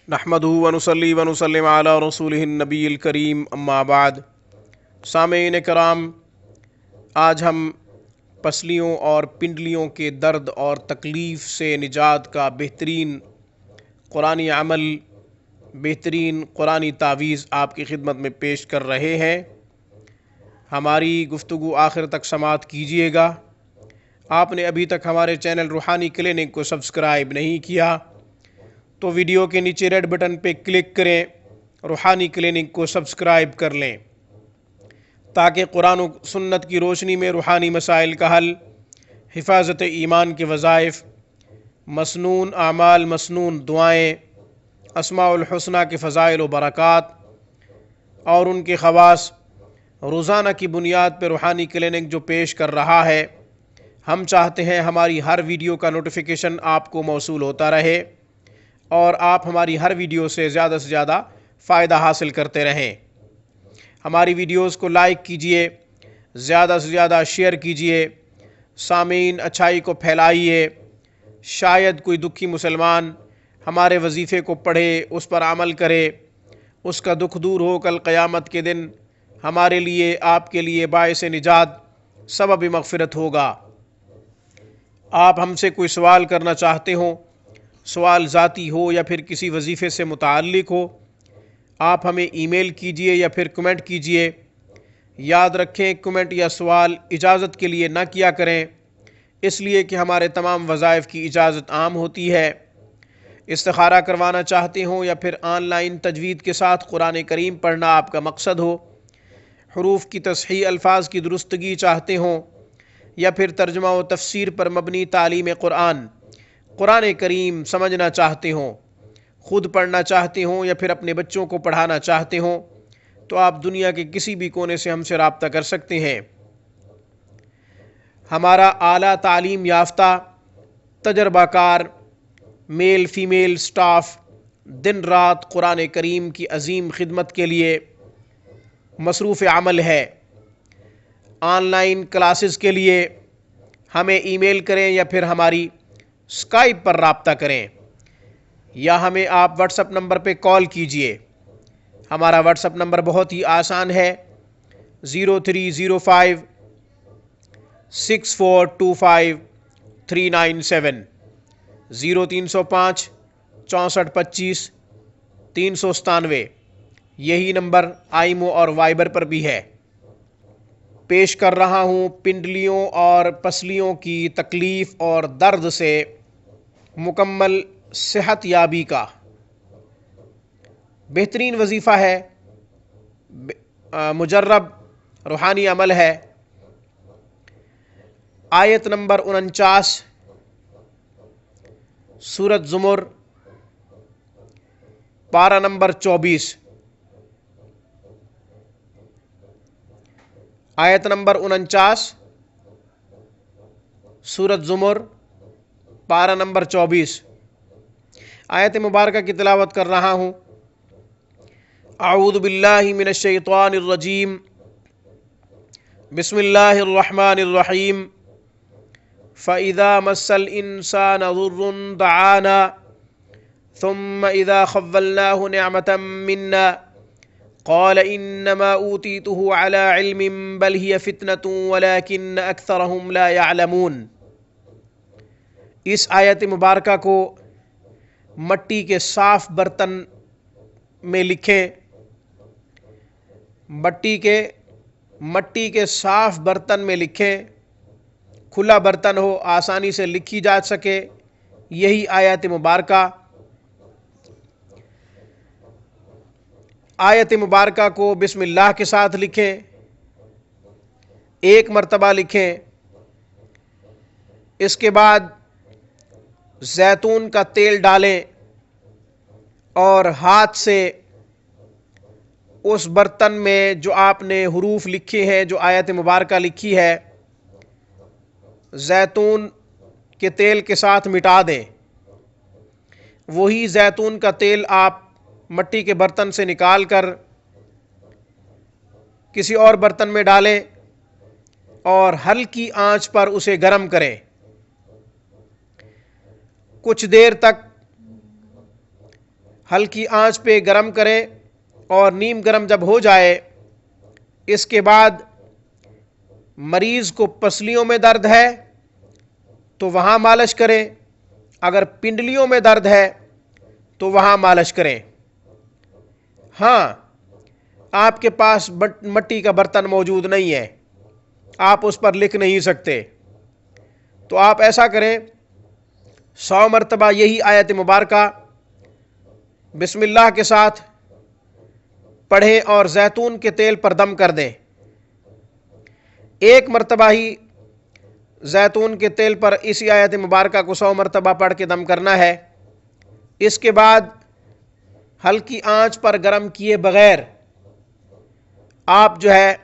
नहमदुहु व नुसल्ली व नुसल्लिम अला रसूलिहिन नबील करीम अम्मा बाद। सामीन कराम, आज हम पसलियों और पिंडलियों के दर्द और तकलीफ़ से निजात का बेहतरीन कुरानी अमल, बेहतरीन कुरानी तावीज़ आपकी खिदमत में पेश कर रहे हैं। हमारी गुफ्तगू आखिर तक समाअत कीजिएगा। आपने अभी तक हमारे चैनल रूहानी क्लिनिक को सब्सक्राइब नहीं किया तो वीडियो के नीचे रेड बटन पे क्लिक करें, रूहानी क्लिनिक को सब्सक्राइब कर लें ताकि कुरान और सुन्नत की रोशनी में रूहानी मसाइल का हल, हिफाजत ईमान के वज़ाइफ, मसनून आमाल, मसनून दुआएँ, अस्माउल हुस्ना के फ़ज़ाइल व बरक़ात और उनके ख़वास रोज़ाना की बुनियाद पर रूहानी क्लिनिक जो पेश कर रहा है, हम चाहते हैं हमारी हर वीडियो का नोटिफिकेशन आपको मौसूल होता रहे और आप हमारी हर वीडियो से ज़्यादा फ़ायदा हासिल करते रहें। हमारी वीडियोस को लाइक कीजिए, ज़्यादा से ज़्यादा शेयर कीजिए, सामीन अच्छाई को फैलाइए। शायद कोई दुखी मुसलमान हमारे वजीफ़े को पढ़े, उस पर अमल करे, उसका दुख दूर हो, कल क़यामत के दिन हमारे लिए, आपके लिए बाइस निजात, सबब मग़फ़िरत होगा। आप हमसे कोई सवाल करना चाहते हो, सवाल ज़ाती हो या फिर किसी वजीफ़े से मुताल्लिक़ हो, आप हमें ईमेल कीजिए या फिर कमेंट कीजिए। याद रखें, कमेंट या सवाल इजाज़त के लिए ना किया करें, इसलिए कि हमारे तमाम वज़ाइफ़ की इजाज़त आम होती है। इस्तिखारा करवाना चाहते हो या फिर ऑनलाइन तजवीद के साथ कुरान करीम पढ़ना आपका मकसद हो, हुरूफ की तस्हीह, अल्फाज की दुरुस्तगी चाहते हो या फिर तर्जुमा व तफसीर पर मबनी तालीम कुरान करीम समझना चाहते हो, ख़ुद पढ़ना चाहते हो या फिर अपने बच्चों को पढ़ाना चाहते हो, तो आप दुनिया के किसी भी कोने से हमसे रब्ता कर सकते हैं। हमारा आला तालीम याफ्ता, तजर्बाकार मेल फ़ीमेल स्टाफ दिन रात कुरान करीम की अज़ीम खिदमत के लिए मसरूफ़ अमल है। ऑनलाइन क्लासेस के लिए हमें ईमेल करें या फिर हमारी स्काइप पर रब्ता करें या हमें आप व्हाट्सएप नंबर पे कॉल कीजिए। हमारा व्हाट्सएप नंबर बहुत ही आसान है, 0305 6425 397, 0305 64 25 397। यही नंबर आईमो और वाइबर पर भी है। पेश कर रहा हूँ पिंडलियों और पसलियों की तकलीफ़ और दर्द से मुकम्मल सेहत याबी का बेहतरीन वजीफ़ा है, मुजर्रब रूहानी अमल है। आयत नंबर 49 सूरत ज़ुमर, पारा नंबर 24। आयत नंबर 49 सूरत ज़ुमर, पारा नंबर 24। आयत मुबारक की तिलावत कर रहा हूँ। अऊज़ु बिल्लाहि मिनश शैतानिर रजीम, बिस्मिल्लाहिर रहमानिर रहीम। फ़इज़ा मस्सल इंसाना ज़ुर्रुन दआना थुम्मा इज़ा ख़व्वलनाहु निअमतम मिन्ना क़ाल इन्नमा ऊतीतुहु अला इल्मिन बल हिय फ़ितनतुन वलाकिन्न अक्सरहुम ला यअलमून। इस आयत मुबारका को मट्टी के साफ़ बर्तन में लिखें। मट्टी के साफ़ बर्तन में लिखें, खुला बर्तन हो, आसानी से लिखी जा सके, यही आयत मुबारका। आयत मुबारका को बिस्मिल्लाह के साथ लिखें, एक मरतबा लिखें। इसके बाद जैतून का तेल डालें और हाथ से उस बर्तन में जो आपने हुरूफ लिखे हैं, जो आयत मुबारका लिखी है, जैतून के तेल के साथ मिटा दें। वही जैतून का तेल आप मट्टी के बर्तन से निकाल कर किसी और बर्तन में डालें और हल्की आंच पर उसे गर्म करें। कुछ देर तक ہلکی آنچ پہ گرم کریں اور نیم گرم جب ہو جائے اس کے بعد مریض کو پسلیوں میں درد ہے تو وہاں مالش کریں، اگر پنڈلیوں میں درد ہے تو وہاں مالش کریں۔ ہاں، آپ کے پاس مٹی کا برتن موجود نہیں ہے، آپ اس پر لکھ نہیں سکتے، تو آپ ایسا کریں 100 مرتبہ یہی آیت مبارکہ بسم اللہ کے ساتھ پڑھیں اور زیتون کے تیل پر دم کر دیں۔ ایک مرتبہ ہی زیتون کے تیل پر اسی آیت مبارکہ کو 100 مرتبہ پڑھ کے دم کرنا ہے۔ اس کے بعد ہلکی آنچ پر گرم کیے بغیر آپ جو ہے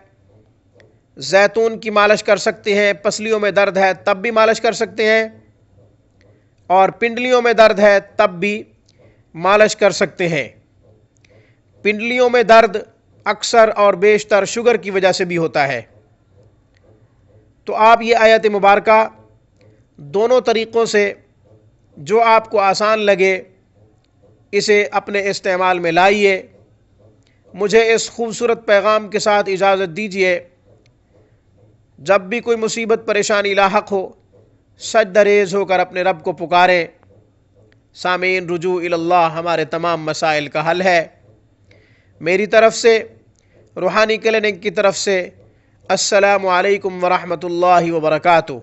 زیتون کی مالش کر سکتے ہیں، پسلیوں میں درد ہے تب بھی مالش کر سکتے ہیں، اور پنڈلیوں میں درد ہے تب بھی مالش کر سکتے ہیں۔ پنڈلیوں میں درد اکثر اور بیشتر شوگر کی وجہ سے بھی ہوتا ہے، تو آپ یہ آیت مبارکہ دونوں طریقوں سے جو آپ کو آسان لگے اسے اپنے استعمال میں لائیے۔ مجھے اس خوبصورت پیغام کے ساتھ اجازت دیجیے، جب بھی کوئی مصیبت پریشانی لاحق ہو سجدہ ریز ہو کر اپنے رب کو پکاریں۔ سامعین، رجوع اللہ ہمارے تمام مسائل کا حل ہے۔ میری طرف سے، روحانی کلینک کی طرف سے، السلام علیکم ورحمۃ اللہ وبرکاتہ۔